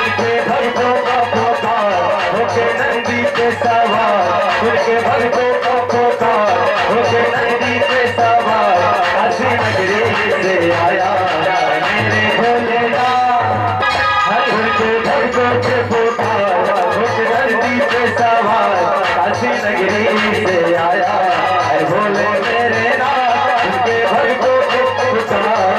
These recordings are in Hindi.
उनके भक्तों का पुकार होके नंदी पे सवार, उनके भक्तों का पुकार होके नंदी पे सवार, काशी नगरी से आया मेरे भोलेनाथ। उनके भक्तों के पुकार होके नंदी पे सवार, काशी नगरी से आया भोले मेरे नाथ। उनके भक्तों के पुकार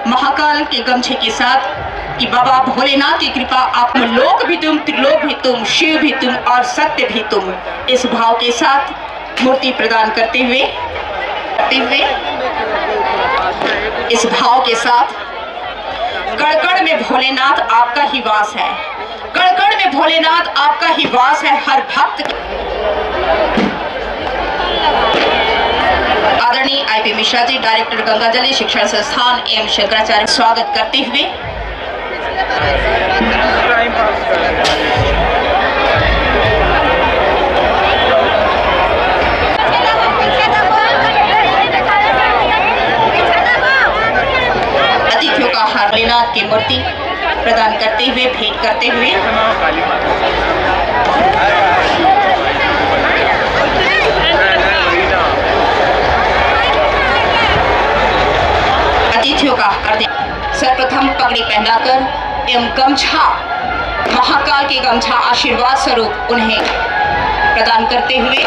महाकाल के गमछे के साथ कि बाबा भोलेनाथ की कृपा आप लोक भी तुम, त्रिलोक भी तुम, शिव भी तुम और सत्य भी तुम, इस भाव के साथ मूर्ति प्रदान करते हुए इस भाव के साथ कण-कण में भोलेनाथ आपका ही वास है, कण-कण में भोलेनाथ आपका ही वास है। हर भक्त आदरणीय आईपी मिश्रा जी, डायरेक्टर गंगाजली शिक्षण संस्थान एवं शंकराचार्य, स्वागत करते हुए अतिथियों का हार भोलेनाथ की मूर्ति प्रदान करते हुए, भेंट करते हुए अतिथियों का सर्वप्रथम पगड़ी पहनाकर एवं गमछा, महाकाल के गमछा आशीर्वाद स्वरूप उन्हें प्रदान करते हुए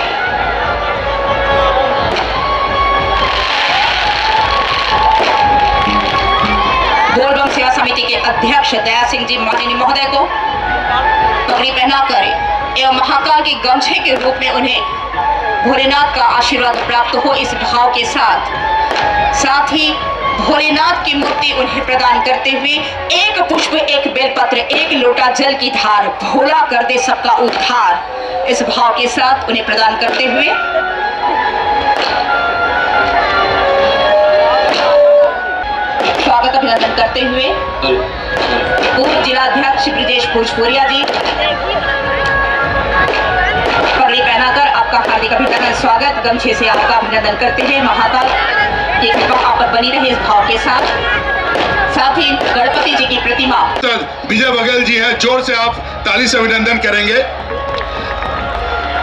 बोलबम सेवा समिति के अध्यक्ष दया सिंह जी माननीय महोदय को पगड़ी पहनाकर एवं महाकाल के गमछे के रूप में उन्हें भोलेनाथ का आशीर्वाद प्राप्त हो, इस भाव के साथ ही भोलेनाथ की मूर्ति उन्हें प्रदान करते हुए एक पुष्प, एक बेलपत्र, एक लोटा जल की धार, भोला कर दे सबका उद्धार, इस भाव के साथ उन्हें प्रदान करते हुए स्वागत अभिनंदन करते हुए पूर्व जिलाध्यक्ष ब्रिजेश भोजपुरिया जी पगड़ी पहनाकर आपका हार्दिक अभिनंदन, स्वागत, गमछे से आपका अभिनंदन करते हैं। महाकाल की कृपा आप पर बनी रहे, इस भाव के साथ ही गणपति जी की प्रतिमा विजय बघेल जी हैं, जोर से आप ताली से अभिनंदन करेंगे।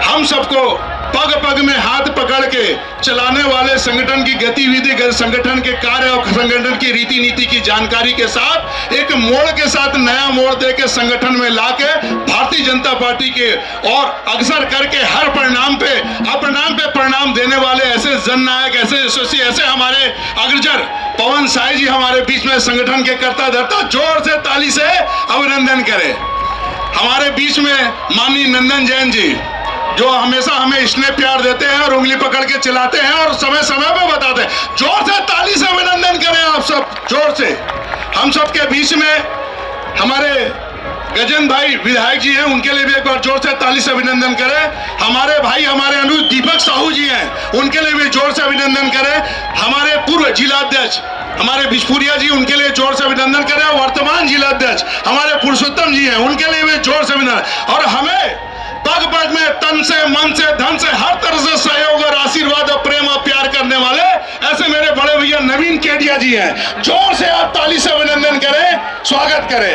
हम सबको पग पग में हाथ पकड़ के चलाने वाले संगठन की गतिविधि, संगठन के कार्य और संगठन की रीति नीति की जानकारी के साथ एक मोड़ के साथ नया मोड़ दे के संगठन में लाके भारतीय जनता पार्टी के और अग्रसर करके हर परिणाम पे परिणाम देने वाले ऐसे जननायक, ऐसे यशस्वी, ऐसे हमारे अग्रजर पवन साई जी हमारे बीच में संगठन के कर्ता धर्ता, जोर से ताली से अभिनंदन करें। हमारे बीच में माननीय नंदन जैन जी जो हमेशा हमें स्नेह प्यार देते हैं और उंगली पकड़ के चलाते हैं और समय समय पे बताते हैं, जोर से ताली से अभिनंदन करें आप सब, जोर से। हम सब के बीच में हमारे गजेंद्र भाई विधायक जी हैं, उनके लिए भी एक बार जोर से ताली से अभिनंदन करें। हमारे भाई, हमारे अनुज दीपक साहू जी हैं, उनके लिए भी जोर से अभिनंदन करें। हमारे पूर्व जिलाध्यक्ष हमारे बिशपुरिया जी, उनके लिए जोर से अभिनंदन करें। वर्तमान जिलाध्यक्ष हमारे पुरुषोत्तम जी हैं, उनके लिए भी जोर से अभिनंदन। और हमें पग पग में तन से, मन से, धन से हर तरह से सहयोग और आशीर्वाद और प्रेम और प्यार करने वाले ऐसे मेरे बड़े भैया नवीन केडिया जी हैं, जोर से आप ताली से अभिनंदन करें, स्वागत करें।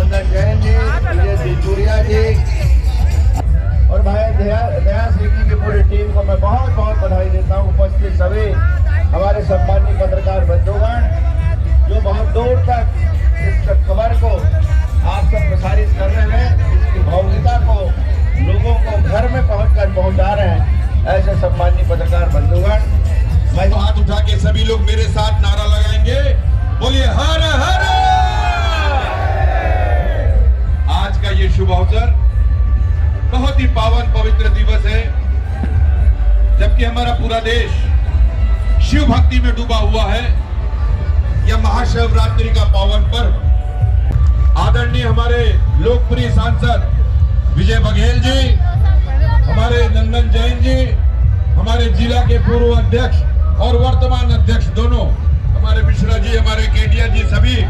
नंदन जैन जी, विजय सिंह जी और भाई दया सिंह जी की पूरी टीम को मैं बहुत बहुत बधाई देता हूँ। उपस्थित सभी हमारे सम्मानित पत्रकार बंधुगण जो बहुत दूर तक इस खबर को आप सब प्रसारित कर रहे हैं, इसकी भव्यता को लोगों को घर में पहुंचा रहे हैं, ऐसे सम्मानित पत्रकार बंधुगण मैं तो हाथ उठा के सभी लोग मेरे साथ नारा लगाएंगे, बोलिए हर हर। आज का ये शुभ अवसर बहुत ही पावन पवित्र दिवस है, जबकि हमारा पूरा देश शिव भक्ति में डूबा हुआ है। यह महाशिवरात्रि का पावन पर्व आदरणीय हमारे लोकप्रिय सांसद विजय बघेल जी, हमारे नंदन जैन जी, हमारे जिला के पूर्व अध्यक्ष और वर्तमान अध्यक्ष दोनों, हमारे मिश्रा जी, हमारे केडिया जी, सभी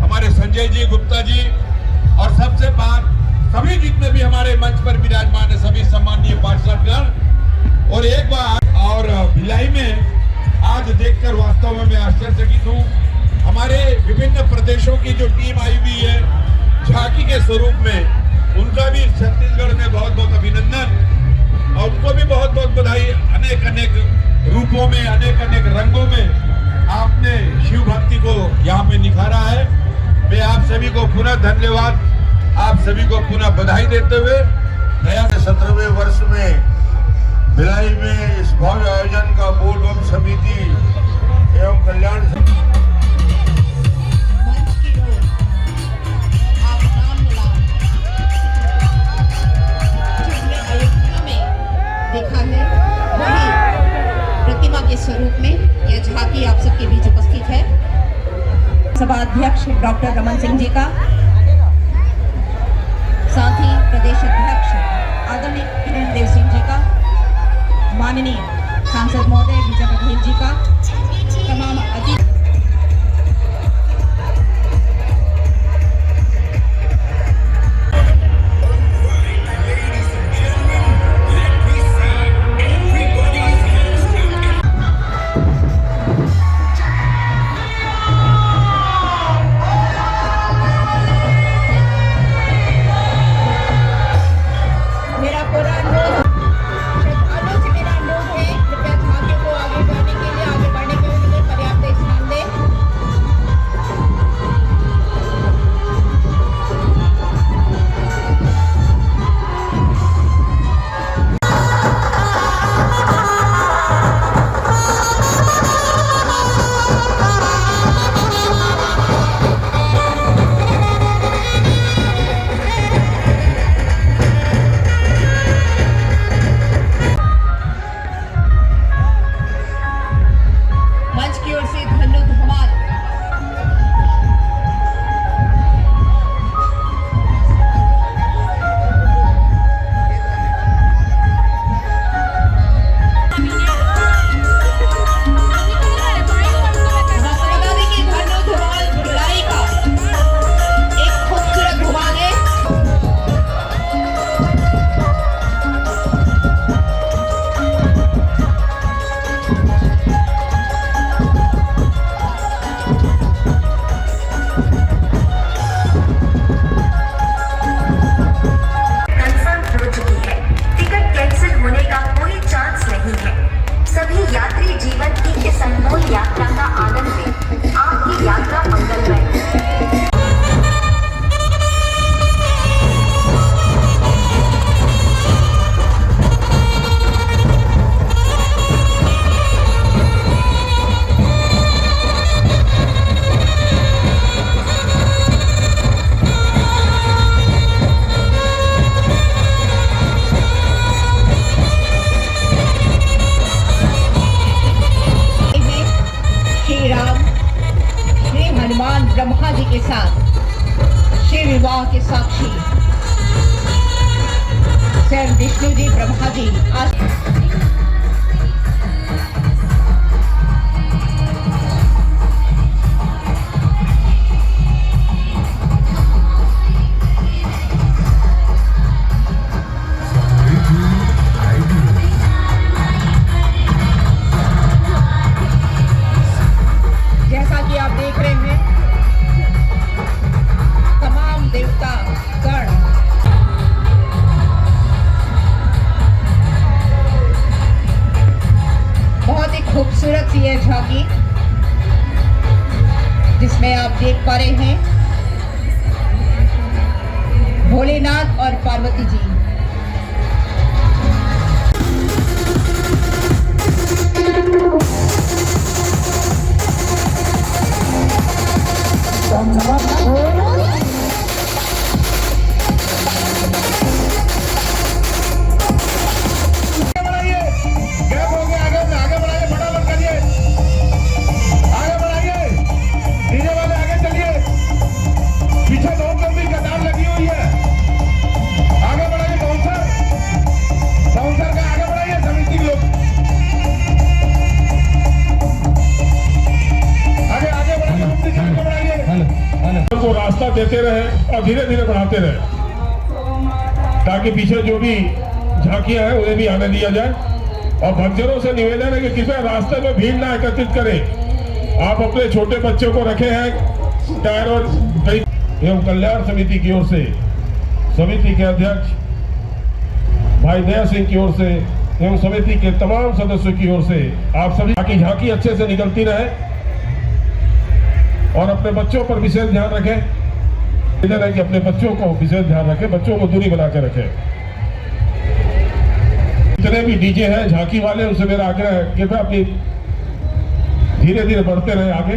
हमारे संजय जी, गुप्ता जी और सबसे बात सभी जितने भी हमारे मंच पर विराजमान है सभी सम्मानीय पार्षदगण। और एक बार और भिलाई में आज देखकर वास्तव में मैं आश्चर्यचकित हूँ। हमारे विभिन्न प्रदेशों की जो टीम आई हुई है झांकी के स्वरूप में, उनका भी छत्तीसगढ़ में बहुत बहुत अभिनंदन और उनको भी बहुत बहुत बधाई। अनेक अनेक रूपों में, अनेक अनेक रंगों में आपने शिव भक्ति को यहाँ पे निखारा है। मैं आप सभी को पुनः धन्यवाद, आप सभी को पुनः बधाई देते हुए नया 17वें वर्ष में भिलाई में इस भव्य आयोजन का बोर्ड व समिति एवं कल्याण मंच की ओर आप राम लाल जिसने अयोध्या में देखा है, वही प्रतिमा के स्वरूप में यह झांकी आप सबके बीच उपस्थित है। सभा अध्यक्ष डॉक्टर रमन सिंह जी का, साथ ही प्रदेश अध्यक्ष आदरणीय किरण देव सिंह जी का, माननीय सांसद महोदय विजय बघेल जी का, तमाम अतिथि ब्रह्मा जी के साथ शिव विवाह के साक्षी स्वयं विष्णु जी ब्रह्मा जी आज जैसा कि आप देख रहे हैं तमाम देख पा रहे हैं भोलेनाथ और पार्वती जी। को रास्ता देते रहे और धीरे धीरे बढ़ाते रहे, ताकि पीछे जो भी झांकियां हैं उन्हें भी आने दिया जाए। और भक्तजनों से निवेदन है कि कृपया रास्ते में भीड़ ना एकत्रित करें। आप अपने छोटे बच्चों को रखे हैं टायर और एवं कल्याण समिति की ओर से, समिति के अध्यक्ष भाई दया सिंह की ओर से एवं समिति के तमाम सदस्यों की ओर से आप सभी की झांकी अच्छे से निकलती रहे और अपने बच्चों पर विशेष ध्यान रखें। इधर है कि अपने बच्चों को विशेष ध्यान रखें, बच्चों को दूरी बना के रखें। जितने भी डीजे हैं झांकी वाले, उनसे मेरा आग्रह है कि वे अपनी धीरे धीरे बढ़ते रहे आगे।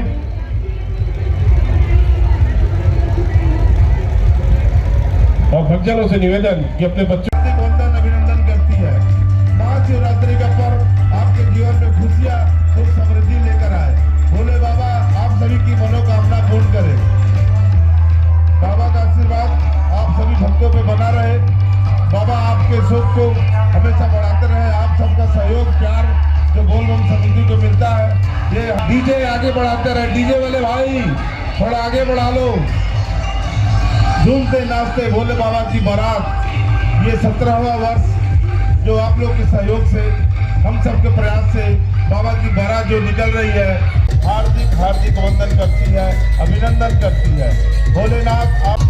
और भक्तजनों से निवेदन कि अपने बच्चों वंदन अभिनंदन करती है। महाशिवरात्रि का पर्व आपके जीवन में खुशियां सुख समृद्धि लेकर आए। भोले बाबा आप सभी की मनोकामना पूर्ण करे। बाबा का आशीर्वाद आप सभी भक्तों पे बना रहे। बाबा आपके सुख को हमेशा बढ़ाते रहे। आप सबका सहयोग प्यार जो बोलबम समिति को मिलता है, ये डीजे आगे बढ़ाते रहे। डीजे वाले भाई थोड़ा आगे बढ़ा लो। झूमते नाचते भोले बाबा की बारात, ये 17वां वर्ष जो आप लोग के सहयोग से, हम सबके प्रयास से बाबा की बारात जो निकल रही है, हार्दिक हार्दिक वंदन करती है, अभिनंदन करती है। भोलेनाथ आप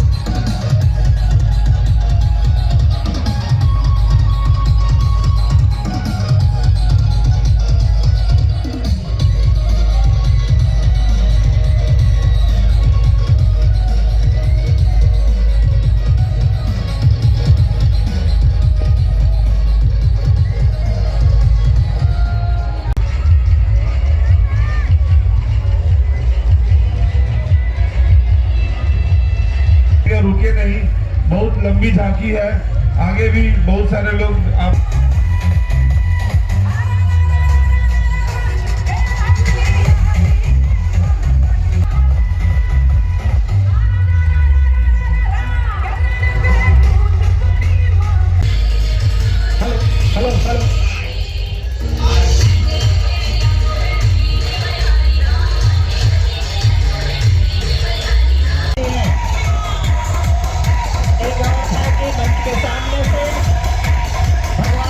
रुके नहीं, बहुत लंबी झांकी है, आगे भी बहुत सारे लोग आप भगवान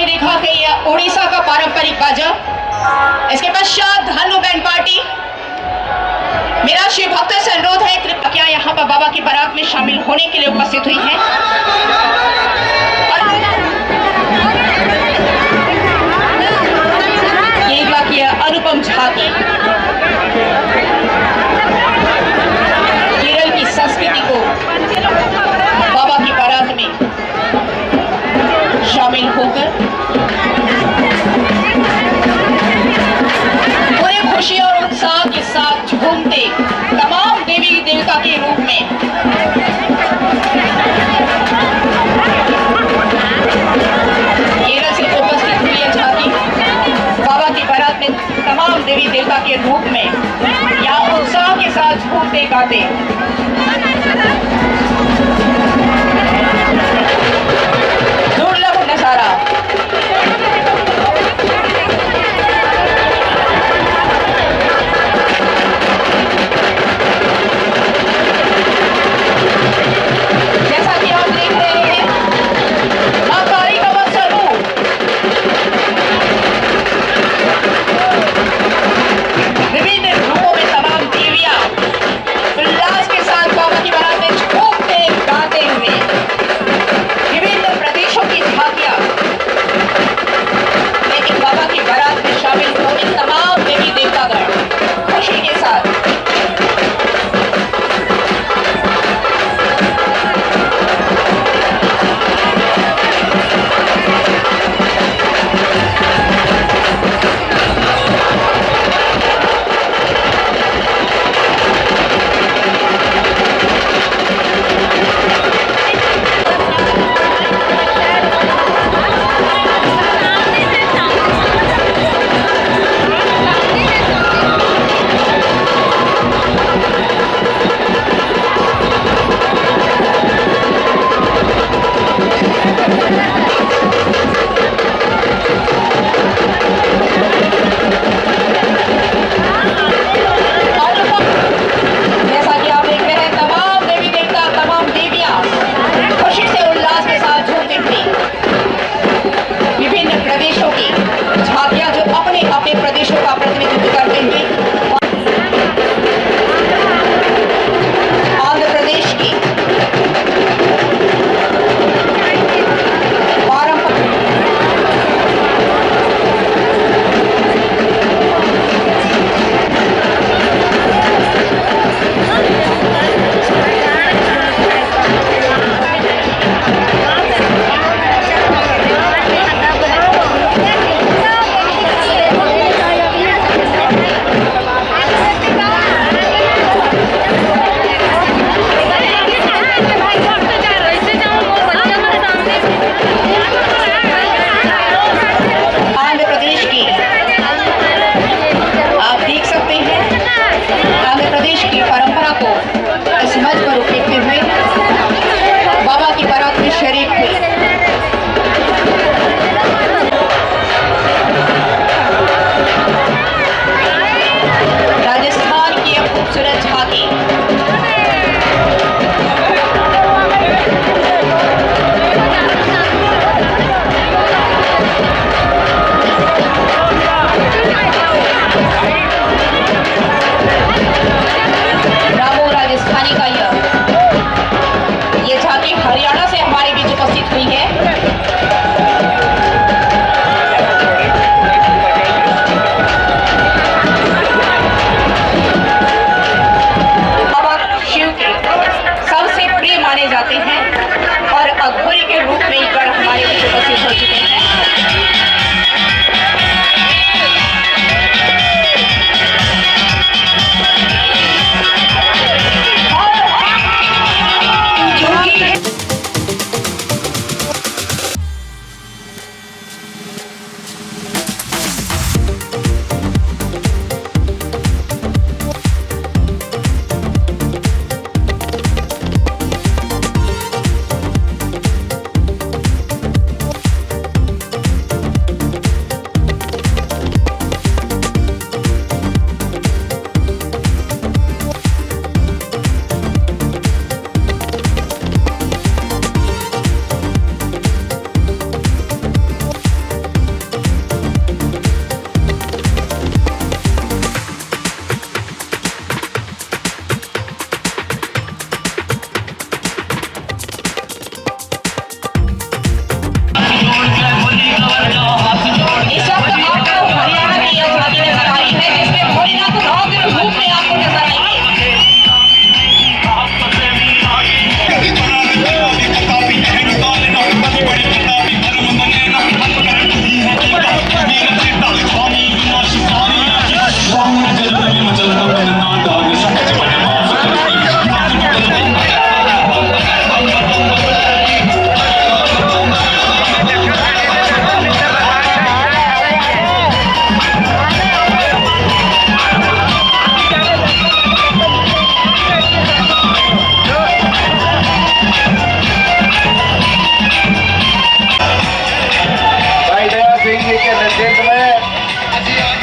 आपने देखा कि यह उड़ीसा का पारंपरिक बाजा, इसके पश्चात धनु बैंड पार्टी। मेरा शिव भक्तों से अनुरोध है, कृपया यहाँ पर बाबा की बारात में शामिल होने के लिए उपस्थित हुई हैं। ये बाकी अनुपम झांकी केरल की संस्कृति को बाबा की बारात में शामिल होकर पूरे खुशी और उत्साह के साथ झूमते तमाम देवी देवता के रूप में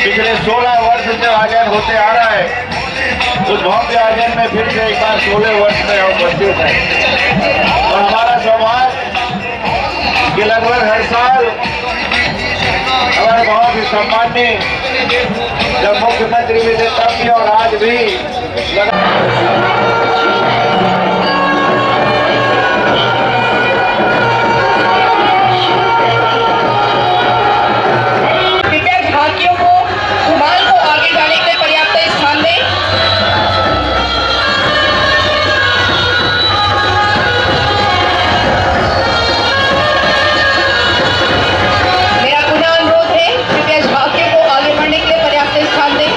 पिछले 16 वर्ष से आयोजन होते आ रहा है, उस भव्य आयोजन में फिर से एक बार 16 वर्ष में उपस्थित है। और हमारा सौभाग्य कि लगभग हर साल हमारे बहुत ही सम्माननीय जब मुख्यमंत्री भी थे तब भी और आज भी झांकियों को धमाल को आगे जाने के लिए पर्याप्त स्थान दें। मेरा पुनः अनुरोध है, कृपया झांकियों को आगे बढ़ने के लिए पर्याप्त स्थान दें।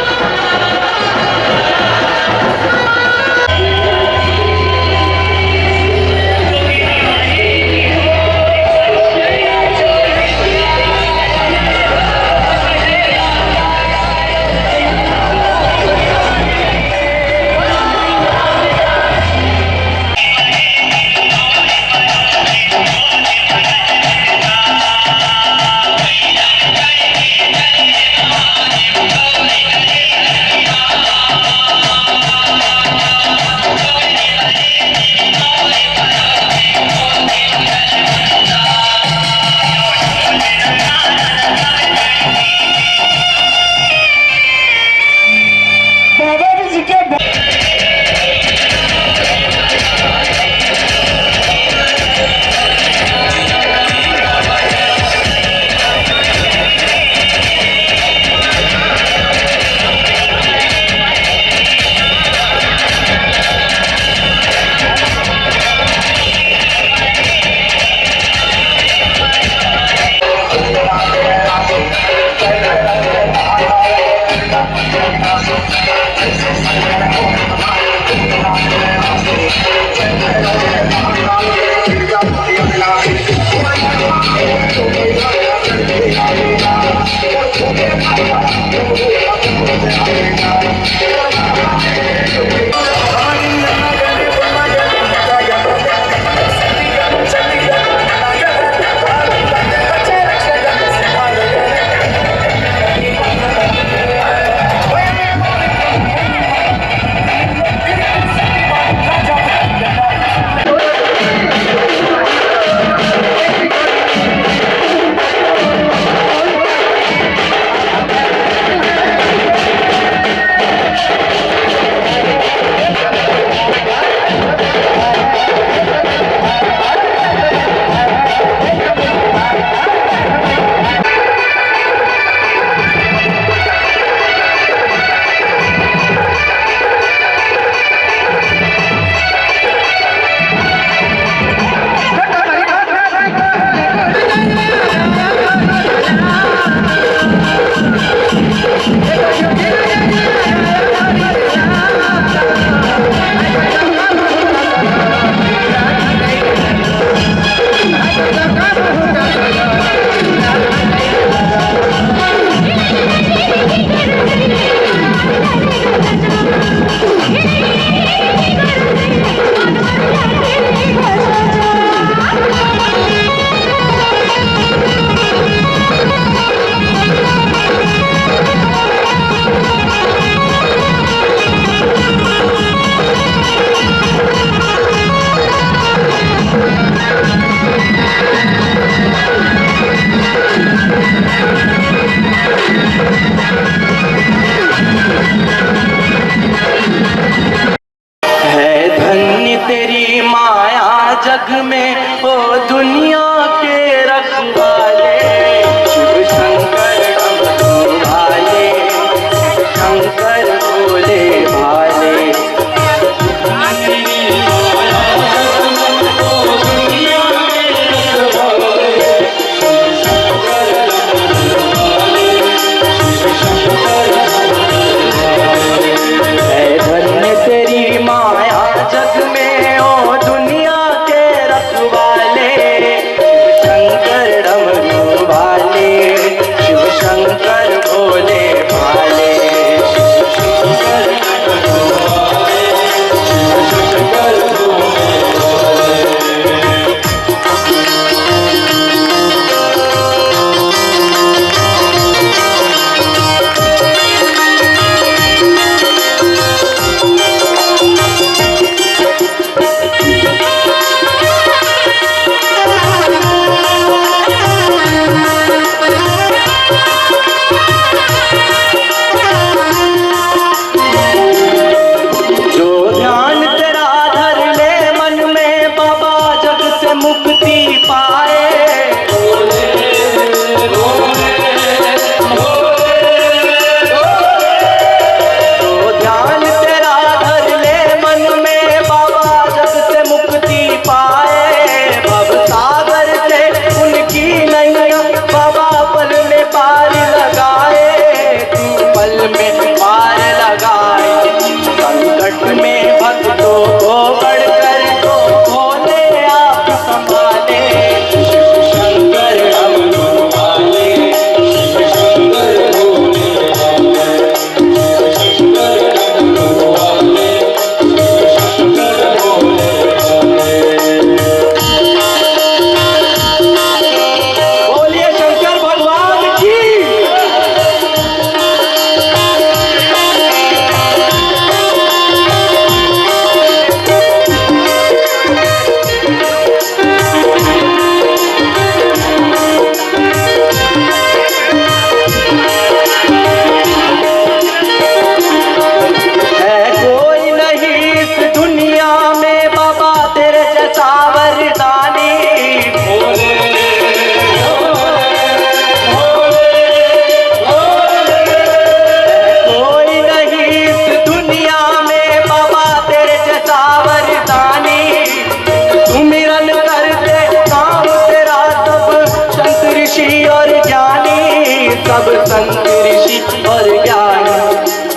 सब संत ऋषि और ज्ञानी,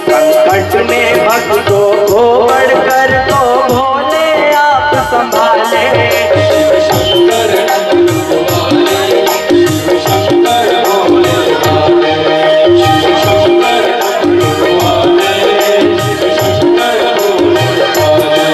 संकट में भक्तों को बढ़कर तो भोले आप संभाले। शिव शंकर डमरू वाले, शिव शंकर भोले वाले, शिव शंकर डमरू वाले, शिव शंकर भोले वाले।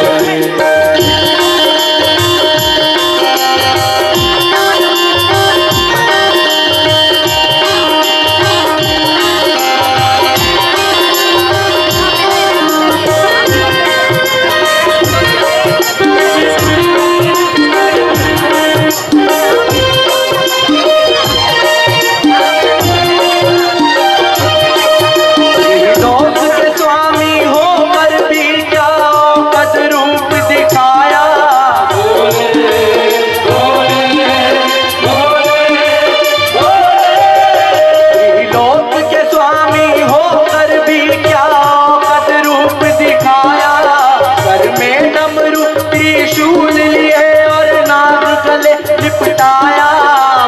लिपटाया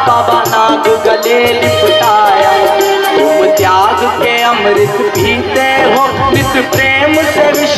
बाबा नाग गले लिपटाया, तुम त्याग के अमृत पीते हो, नित प्रेम से विष